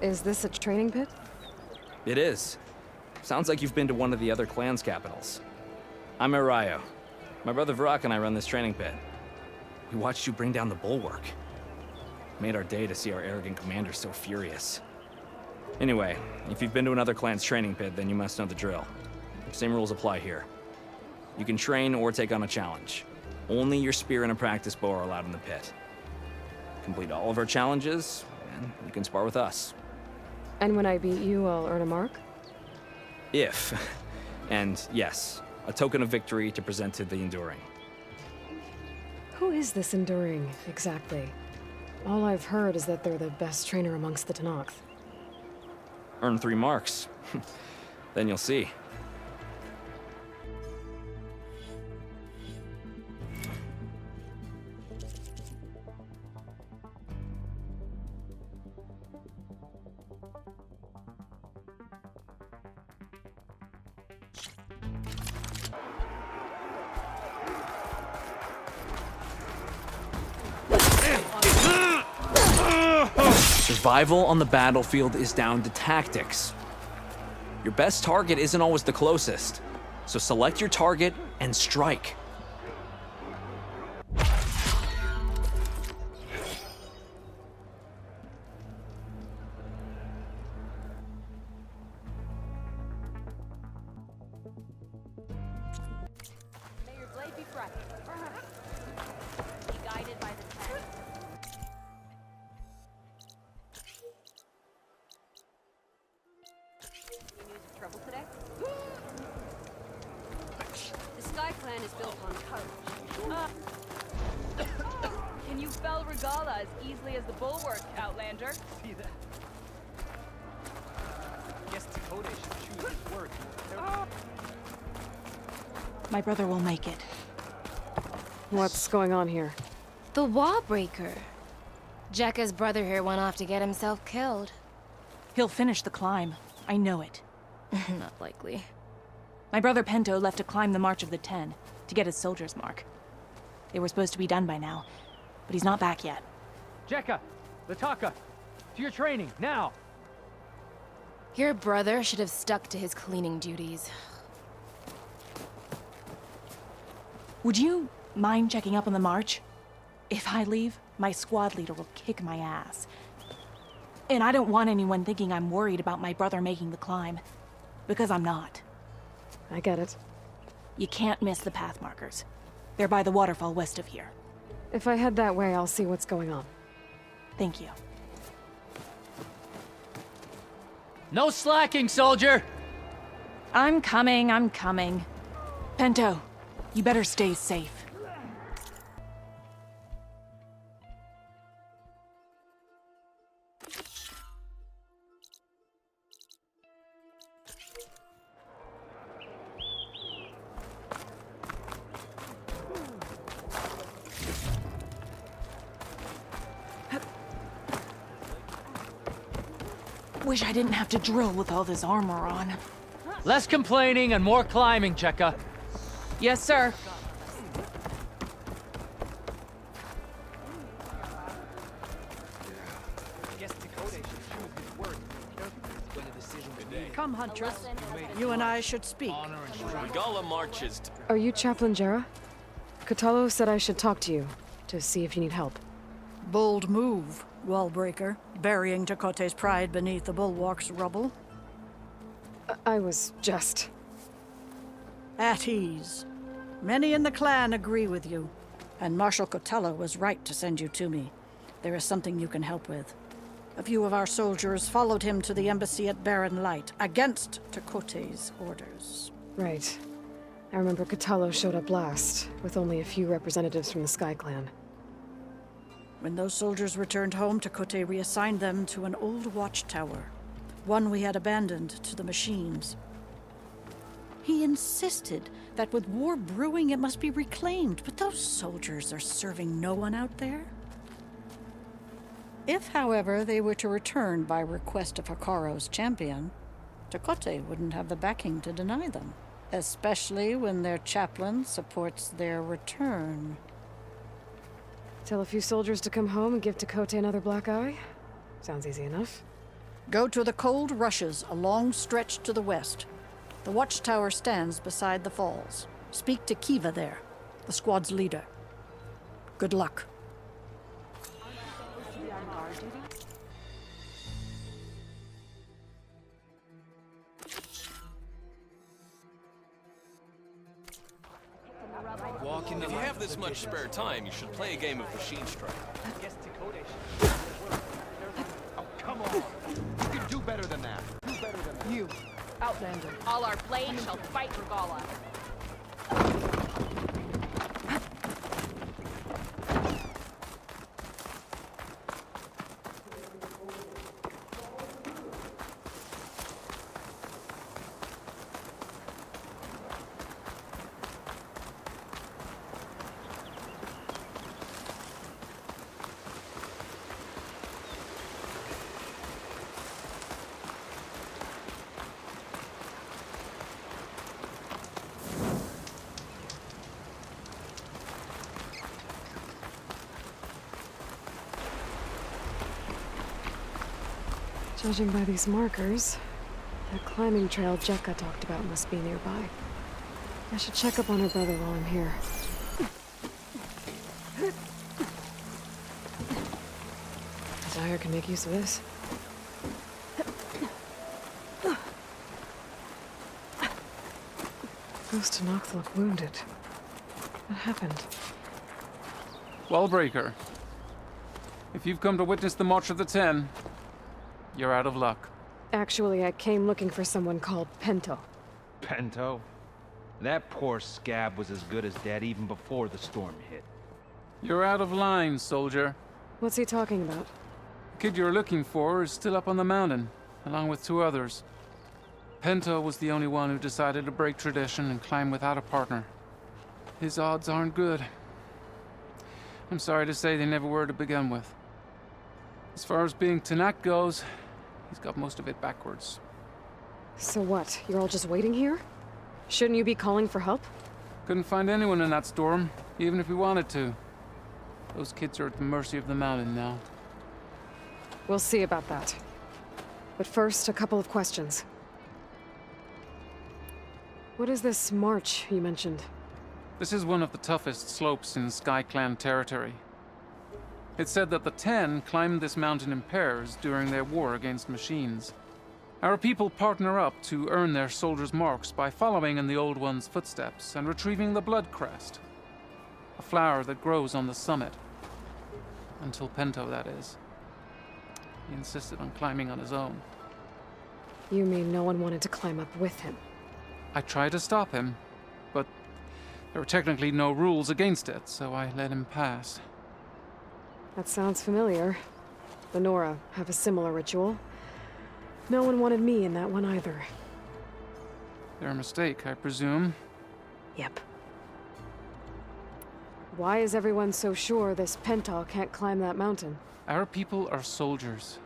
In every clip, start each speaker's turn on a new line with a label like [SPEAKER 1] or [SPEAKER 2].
[SPEAKER 1] Is this a training pit?
[SPEAKER 2] It is. Sounds like you've been to one of the other clan's capitals. I'm Arayo. My brother Vrak and I run this training pit. We watched you bring down the bulwark. Made our day to see our arrogant commander so furious. Anyway, if you've been to another clan's training pit, then you must know the drill. Same rules apply here. You can train or take on a challenge. Only your spear and a practice bow are allowed in the pit. Complete all of our challenges, and you can spar with us.
[SPEAKER 1] And when I beat you, I'll earn a mark?
[SPEAKER 2] If. And yes, a token of victory to present to the Enduring.
[SPEAKER 1] Who is this Enduring, exactly? All I've heard is that they're the best trainer amongst the Tenakth.
[SPEAKER 2] Earn 3 marks. Then you'll see. Survival on the battlefield is down to tactics. Your best target isn't always the closest, so select your target and strike.
[SPEAKER 3] May your blade be bright. Be guided by the ten. Any news of trouble today? The Sky Clan is built on courage. Can you fell Regala as easily as the Bulwark, Outlander?
[SPEAKER 4] See that? Guess Dakota should choose his word.
[SPEAKER 5] My brother will make it.
[SPEAKER 1] What's going on here?
[SPEAKER 6] The wall breaker. Jekka's brother here went off to get himself killed.
[SPEAKER 5] He'll finish the climb. I know it.
[SPEAKER 6] Not likely.
[SPEAKER 5] My brother Pento left to climb the March of the Ten, to get his soldier's mark. They were supposed to be done by now, but he's not back yet.
[SPEAKER 4] Jekka! Lataka! To your training, now!
[SPEAKER 6] Your brother should have stuck to his cleaning duties.
[SPEAKER 5] Would you mind checking up on the march? If I leave, my squad leader will kick my ass. And I don't want anyone thinking I'm worried about my brother making the climb. Because I'm not.
[SPEAKER 1] I get it.
[SPEAKER 5] You can't miss the path markers. They're by the waterfall west of here.
[SPEAKER 1] If I head that way, I'll see what's going on.
[SPEAKER 5] Thank you.
[SPEAKER 4] No slacking, soldier!
[SPEAKER 5] I'm coming, I'm coming. Pento, you better stay safe. Wish I didn't have to drill with all this armor on.
[SPEAKER 4] Less complaining and more climbing, Jekka.
[SPEAKER 5] Yes, sir.
[SPEAKER 4] Guess Dakota should choose his word. When a decision is made.
[SPEAKER 7] Come, Huntress. You and I should speak.
[SPEAKER 8] Regala marches.
[SPEAKER 1] Are you Chaplain Jera? Katalo said I should talk to you, to see if you need help.
[SPEAKER 7] Bold move, Wallbreaker, burying Takote's pride beneath the bulwark's rubble.
[SPEAKER 1] I was just...
[SPEAKER 7] At ease. Many in the clan agree with you, and Marshal Cotello was right to send you to me. There is something you can help with. A few of our soldiers followed him to the embassy at Barren Light, against Takote's orders.
[SPEAKER 1] Right. I remember Katalo showed up last, with only a few representatives from the Sky Clan.
[SPEAKER 7] When those soldiers returned home, Takote reassigned them to an old watchtower, one we had abandoned to the machines. He insisted that with war brewing it must be reclaimed, but those soldiers are serving no one out there. If, however, they were to return by request of Hikaro's champion, Takote wouldn't have the backing to deny them, especially when their chaplain supports their return.
[SPEAKER 1] Tell a few soldiers to come home and give Takote another black eye? Sounds easy enough.
[SPEAKER 7] Go to the cold rushes, a long stretch to the west. The watchtower stands beside the falls. Speak to Kiva there, the squad's leader. Good luck.
[SPEAKER 8] If you have this much spare time, you should play a game of Machine Strike.
[SPEAKER 4] Guess Dakota should choose his words. Oh, come on. You can do better than that. Do better than that.
[SPEAKER 7] You, Outlander.
[SPEAKER 3] All our blades shall fight Regala.
[SPEAKER 1] Judging by these markers, that climbing trail Jekka talked about must be nearby. I should check up on her brother while I'm here. Desire can make use of this. Ghost to Nox look wounded. What happened?
[SPEAKER 9] Wallbreaker. If you've come to witness the March of the Ten, you're out of luck.
[SPEAKER 1] Actually, I came looking for someone called Pento.
[SPEAKER 10] Pento? That poor scab was as good as dead even before the storm hit.
[SPEAKER 9] You're out of line, soldier.
[SPEAKER 1] What's he talking about?
[SPEAKER 9] The kid you're looking for is still up on the mountain, along with 2 others. Pento was the only one who decided to break tradition and climb without a partner. His odds aren't good. I'm sorry to say they never were to begin with. As far as being Tanak goes, he's got most of it backwards.
[SPEAKER 1] So what? You're all just waiting here? Shouldn't you be calling for help?
[SPEAKER 9] Couldn't find anyone in that storm, even if we wanted to. Those kids are at the mercy of the mountain now.
[SPEAKER 1] We'll see about that. But first, a couple of questions. What is this march you mentioned?
[SPEAKER 9] This is one of the toughest slopes in Sky Clan territory. It's said that the Ten climbed this mountain in pairs during their war against machines. Our people partner up to earn their soldiers' marks by following in the Old One's footsteps and retrieving the Blood Crest, a flower that grows on the summit. Until Pento, that is. He insisted on climbing on his own.
[SPEAKER 1] You mean no one wanted to climb up with him?
[SPEAKER 9] I tried to stop him, but there were technically no rules against it, so I let him pass.
[SPEAKER 1] That sounds familiar. The Nora have a similar ritual. No one wanted me in that one either.
[SPEAKER 9] Their mistake, I presume.
[SPEAKER 1] Yep. Why is everyone so sure this Pental can't climb that mountain?
[SPEAKER 9] Our people are soldiers.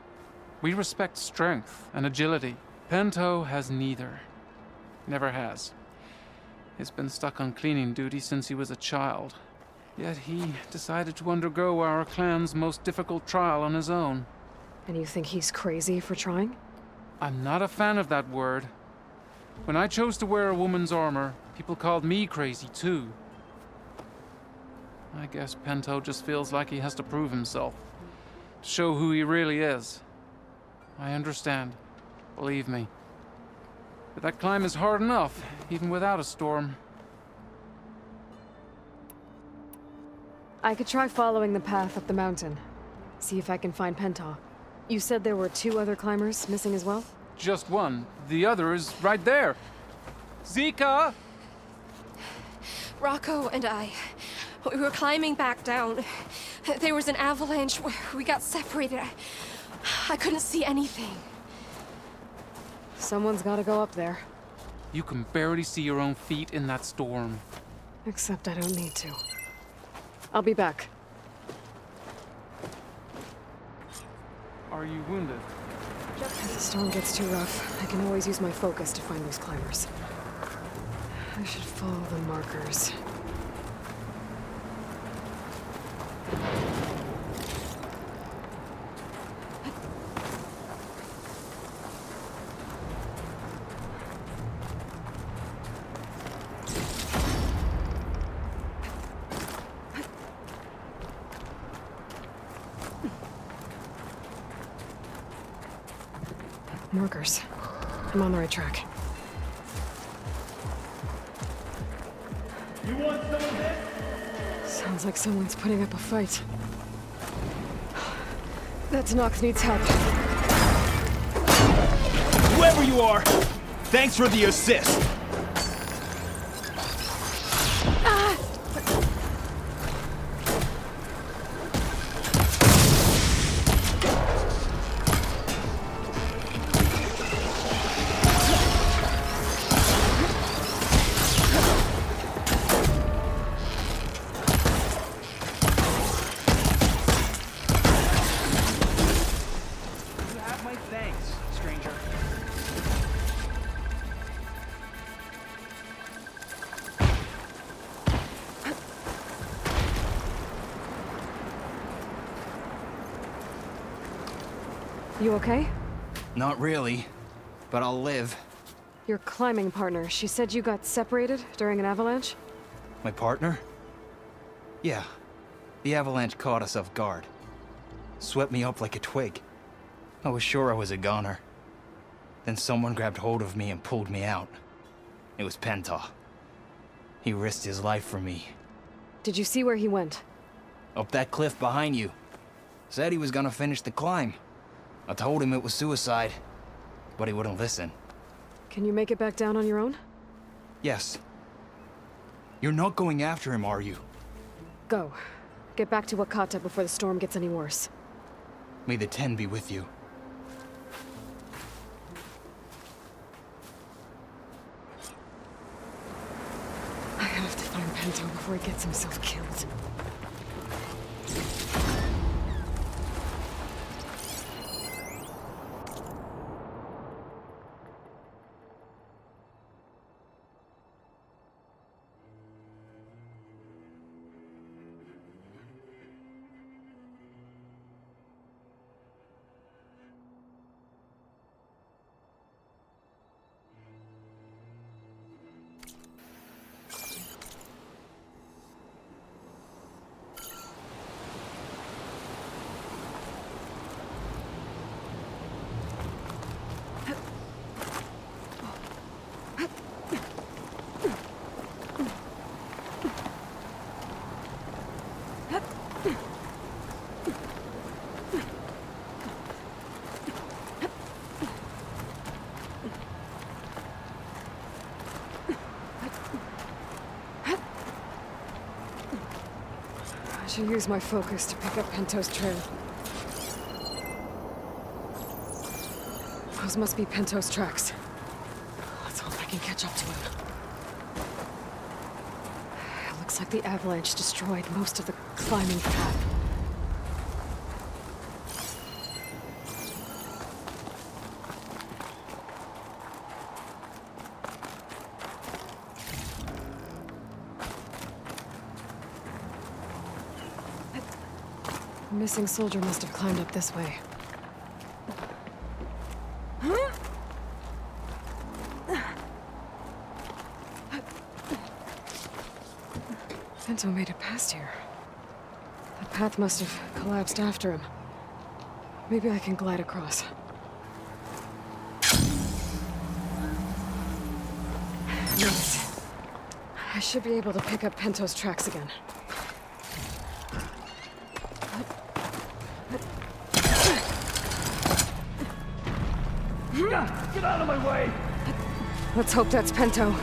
[SPEAKER 9] We respect strength and agility. Pento has neither. Never has. He's been stuck on cleaning duty since he was a child. Yet he decided to undergo our clan's most difficult trial on his own.
[SPEAKER 1] And you think he's crazy for trying?
[SPEAKER 9] I'm not a fan of that word. When I chose to wear a woman's armor, people called me crazy too. I guess Pento just feels like he has to prove himself. To show who he really is. I understand. Believe me. But that climb is hard enough, even without a storm.
[SPEAKER 1] I could try following the path up the mountain. See if I can find Penta. You said there were 2 other climbers missing as well?
[SPEAKER 9] Just one. The other is right there. Zika!
[SPEAKER 3] Rocco and I, we were climbing back down. There was an avalanche. We got separated. I couldn't see anything.
[SPEAKER 1] Someone's gotta go up there.
[SPEAKER 9] You can barely see your own feet in that storm.
[SPEAKER 1] Except I don't need to. I'll be back.
[SPEAKER 9] Are you wounded?
[SPEAKER 1] If the storm gets too rough, I can always use my focus to find those climbers. I should follow the markers. Markers. I'm on the right track.
[SPEAKER 11] You want some of this?
[SPEAKER 1] Sounds like someone's putting up a fight. That Nox needs help.
[SPEAKER 11] Whoever you are, thanks for the assist.
[SPEAKER 10] You have my thanks, stranger.
[SPEAKER 1] You okay?
[SPEAKER 2] Not really, but I'll live.
[SPEAKER 1] Your climbing partner, she said you got separated during an avalanche?
[SPEAKER 2] My partner? Yeah. The avalanche caught us off guard. Swept me up like a twig. I was sure I was a goner. Then someone grabbed hold of me and pulled me out. It was Penta. He risked his life for me.
[SPEAKER 1] Did you see where he went?
[SPEAKER 2] Up that cliff behind you. Said he was gonna finish the climb. I told him it was suicide, but he wouldn't listen.
[SPEAKER 1] Can you make it back down on your own?
[SPEAKER 2] Yes. You're not going after him, are you?
[SPEAKER 1] Go. Get back to Wakata before the storm gets any worse.
[SPEAKER 2] May the Ten be with you.
[SPEAKER 1] I have to find Pento before he gets himself killed. I should use my focus to pick up Pento's trail. Those must be Pento's tracks. Let's hope I can catch up to him. It looks like the avalanche destroyed most of the climbing path. The missing soldier must have climbed up this way. Pento made it past here. The path must have collapsed after him. Maybe I can glide across. Nice. I should be able to pick up Pento's tracks again.
[SPEAKER 11] Get out of my way!
[SPEAKER 1] Let's hope that's Pento.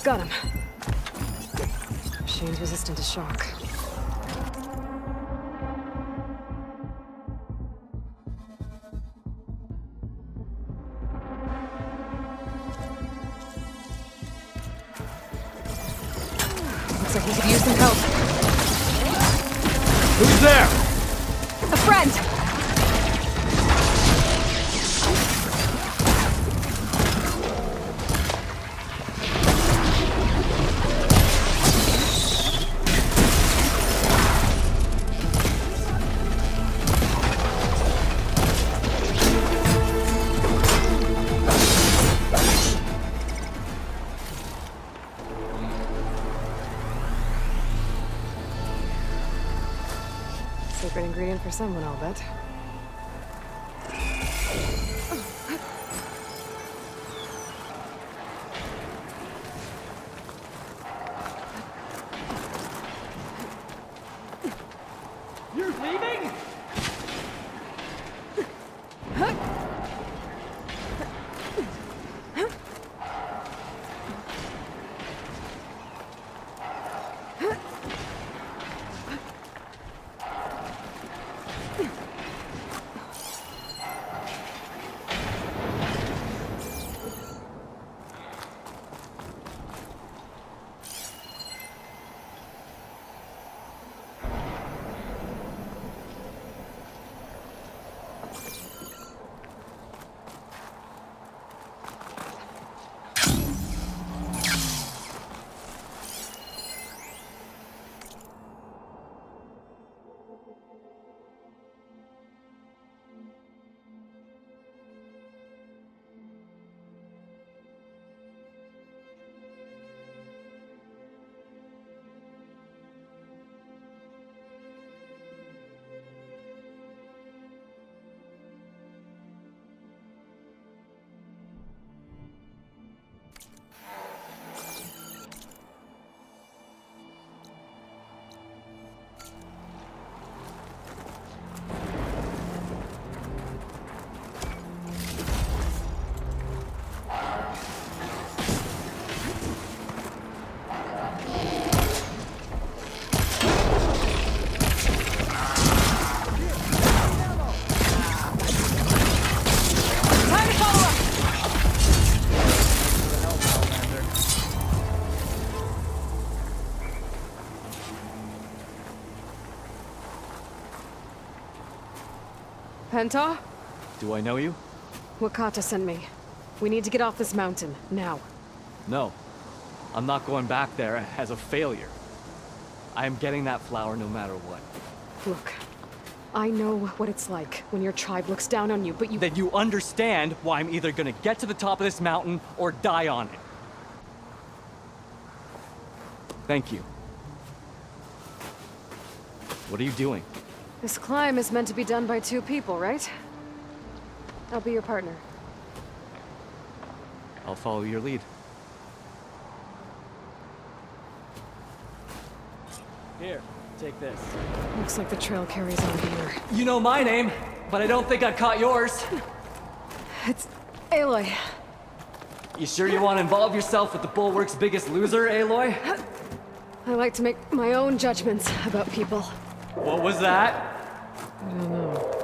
[SPEAKER 1] Got him. Machine's resistant to shock. Looks like we could use some help.
[SPEAKER 11] Who's there?
[SPEAKER 1] A friend! secret ingredient for someone, I'll bet.
[SPEAKER 2] You're leaving?
[SPEAKER 1] Penta?
[SPEAKER 2] Do I know you?
[SPEAKER 1] Wakata sent me. We need to get off this mountain, now.
[SPEAKER 2] No. I'm not going back there as a failure. I am getting that flower no matter what.
[SPEAKER 1] Look, I know what it's like when your tribe looks down on you, but you—
[SPEAKER 2] Then you understand why I'm either gonna get to the top of this mountain or die on it. Thank you. What are you doing?
[SPEAKER 1] This climb is meant to be done by two people, right? I'll be your partner.
[SPEAKER 2] I'll follow your lead. Here, take this.
[SPEAKER 1] Looks like the trail carries on here.
[SPEAKER 2] You know my name, but I don't think I caught yours.
[SPEAKER 1] It's Aloy.
[SPEAKER 2] You sure you want to involve yourself with the Bulwark's biggest loser, Aloy?
[SPEAKER 1] I like to make my own judgments about people.
[SPEAKER 2] What was that?
[SPEAKER 1] I don't know.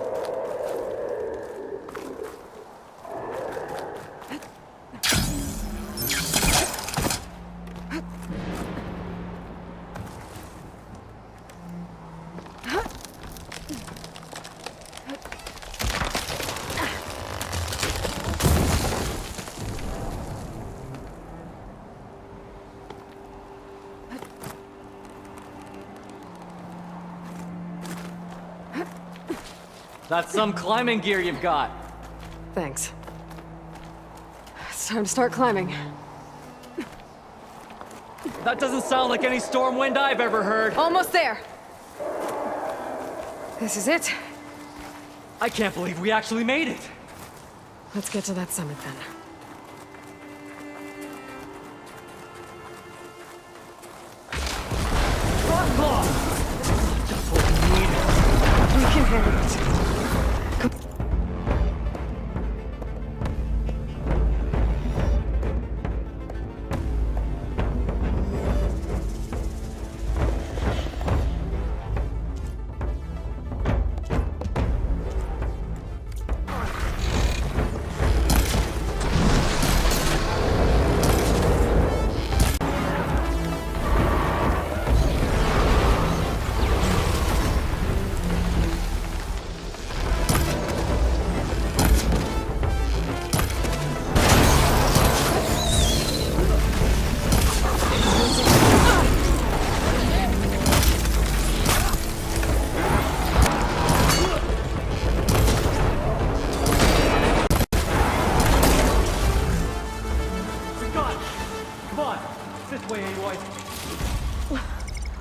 [SPEAKER 2] That's some climbing gear you've got.
[SPEAKER 1] Thanks. It's time to start climbing.
[SPEAKER 2] That doesn't sound like any storm wind I've ever heard.
[SPEAKER 1] Almost there. This is it.
[SPEAKER 2] I can't believe we actually made it.
[SPEAKER 1] Let's get to that summit then.
[SPEAKER 2] Just what we need.
[SPEAKER 1] We can handle it.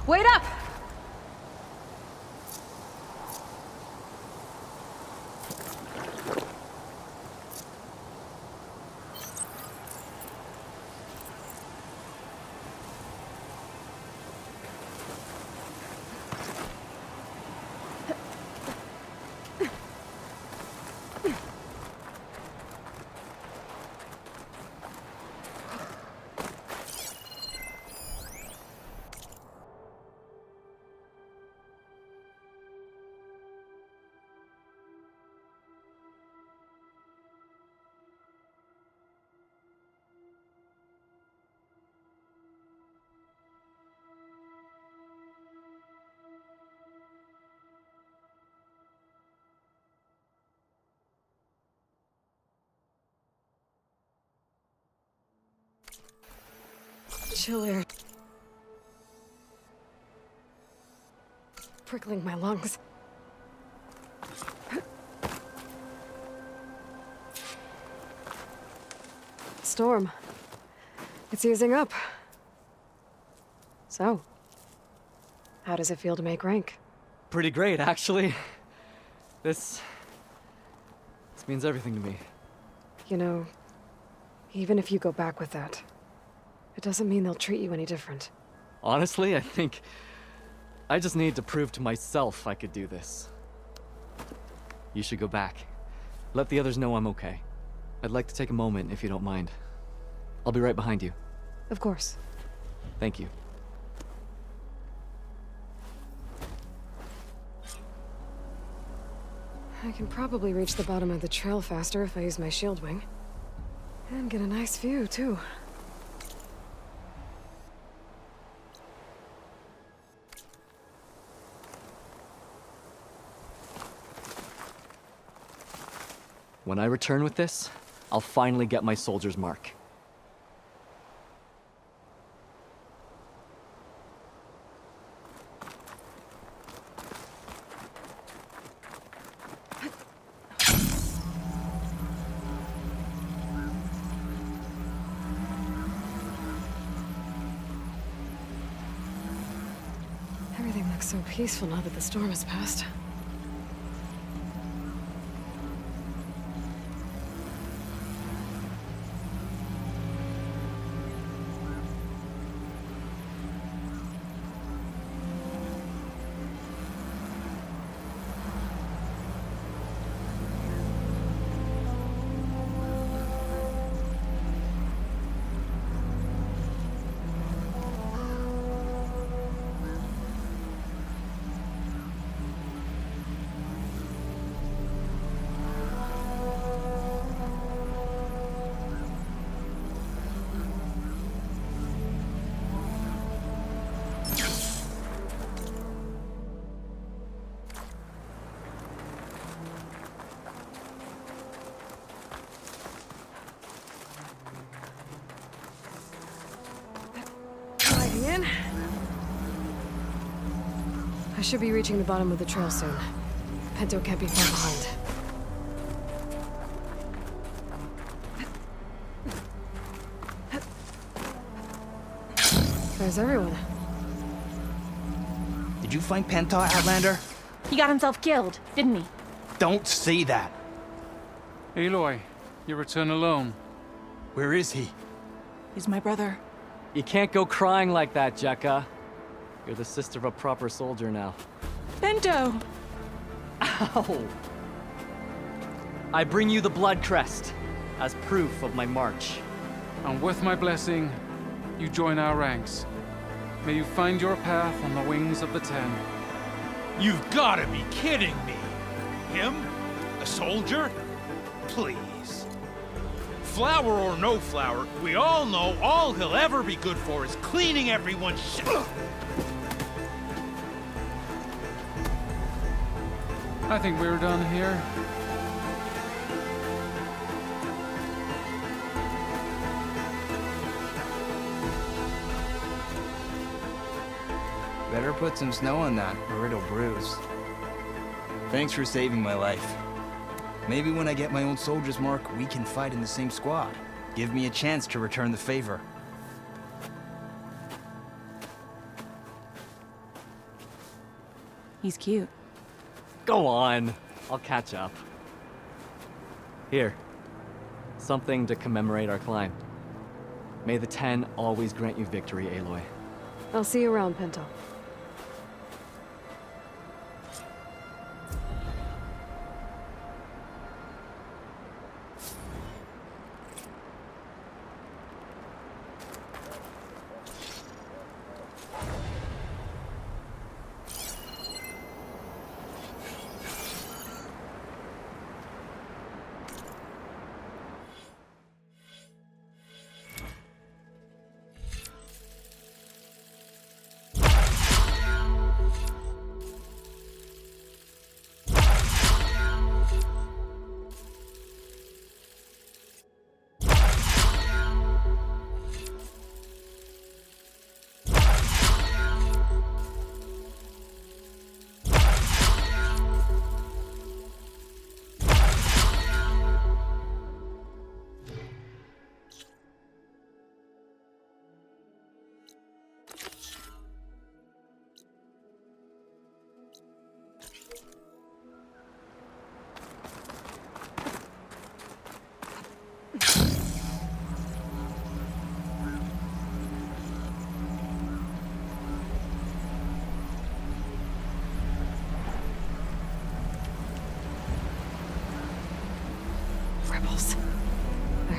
[SPEAKER 1] Wait up! chill air prickling my lungs. Storm. It's easing up. So, how does it feel to make rank?
[SPEAKER 12] Pretty great, actually. This means everything to me.
[SPEAKER 1] You know, even if you go back with that, it doesn't mean they'll treat you any different.
[SPEAKER 12] Honestly, I think I just need to prove to myself I could do this. You should go back. Let the others know I'm okay. I'd like to take a moment, if you don't mind. I'll be right behind you.
[SPEAKER 1] Of course.
[SPEAKER 12] Thank you.
[SPEAKER 1] I can probably reach the bottom of the trail faster if I use my shield wing. And get a nice view, too.
[SPEAKER 12] When I return with this, I'll finally get my soldier's mark.
[SPEAKER 1] Everything looks so peaceful now that the storm has passed. In. I should be reaching the bottom of the trail soon. Pinto can't be far behind. There's everyone.
[SPEAKER 11] Did you find Penta, Outlander?
[SPEAKER 5] He got himself killed, didn't he?
[SPEAKER 11] Don't say that.
[SPEAKER 9] Aloy, you return alone.
[SPEAKER 11] Where is he?
[SPEAKER 5] He's my brother.
[SPEAKER 12] You can't go crying like that, Jekka. You're the sister of a proper soldier now.
[SPEAKER 5] Bento!
[SPEAKER 12] Ow! I bring you the blood crest as proof of my march.
[SPEAKER 9] And with my blessing, you join our ranks. May you find your path on the wings of the Ten.
[SPEAKER 11] You've gotta be kidding me. Him? A soldier? Please. Flower or no flower, we all know all he'll ever be good for is cleaning everyone's shit.
[SPEAKER 9] I think we're done here.
[SPEAKER 13] Better put some snow on that, or it'll bruise. Thanks for saving my life. Maybe when I get my own soldier's mark, we can fight in the same squad. Give me a chance to return the favor.
[SPEAKER 5] He's cute.
[SPEAKER 12] Go on. I'll catch up. Here. Something to commemorate our climb. May the Ten always grant you victory, Aloy.
[SPEAKER 1] I'll see you around, Pinto.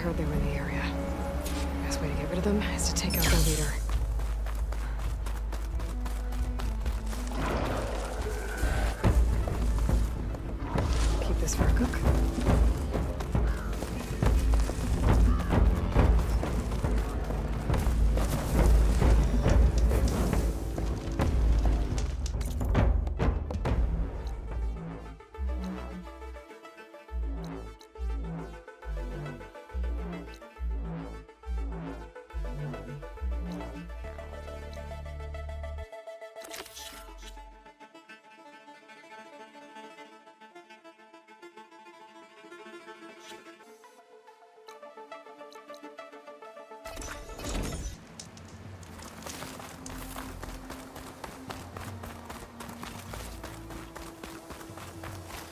[SPEAKER 1] heard they were in the area. Best way to get rid of them is to take out their leader. Keep this for a cook.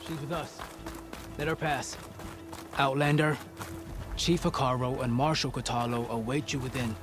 [SPEAKER 14] She's with us. Let her pass. Outlander, Chief Hikaru and Marshal Katalo await you within.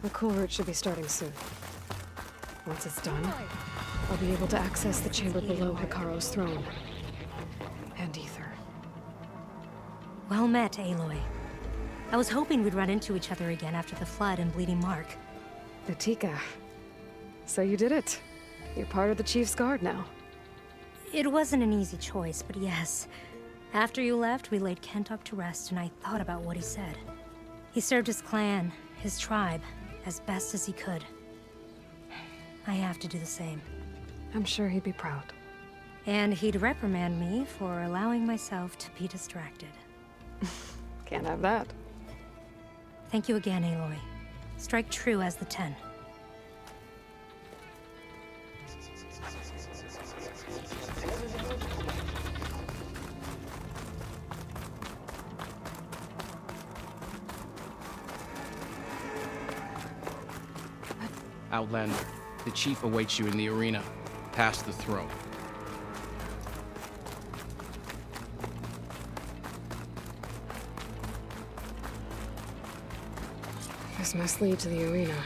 [SPEAKER 1] The cool route should be starting soon. Once it's done, I'll be able to access the chamber below Hikaru's throne. And Ether.
[SPEAKER 15] Well met, Aloy. I was hoping we'd run into each other again after the flood and Bleeding Mark.
[SPEAKER 1] Atika. So you did it. You're part of the Chief's Guard now.
[SPEAKER 15] It wasn't an easy choice, but yes. After you left, we laid Kent up to rest, and I thought about what he said. He served his clan, his tribe, as best as he could. I have to do the same.
[SPEAKER 1] I'm sure he'd be proud.
[SPEAKER 15] And he'd reprimand me for allowing myself to be distracted.
[SPEAKER 1] Can't have that.
[SPEAKER 15] Thank you again, Aloy. Strike true as the 10.
[SPEAKER 14] Outlander, the Chief awaits you in the arena, past the throne.
[SPEAKER 1] This must lead to the arena.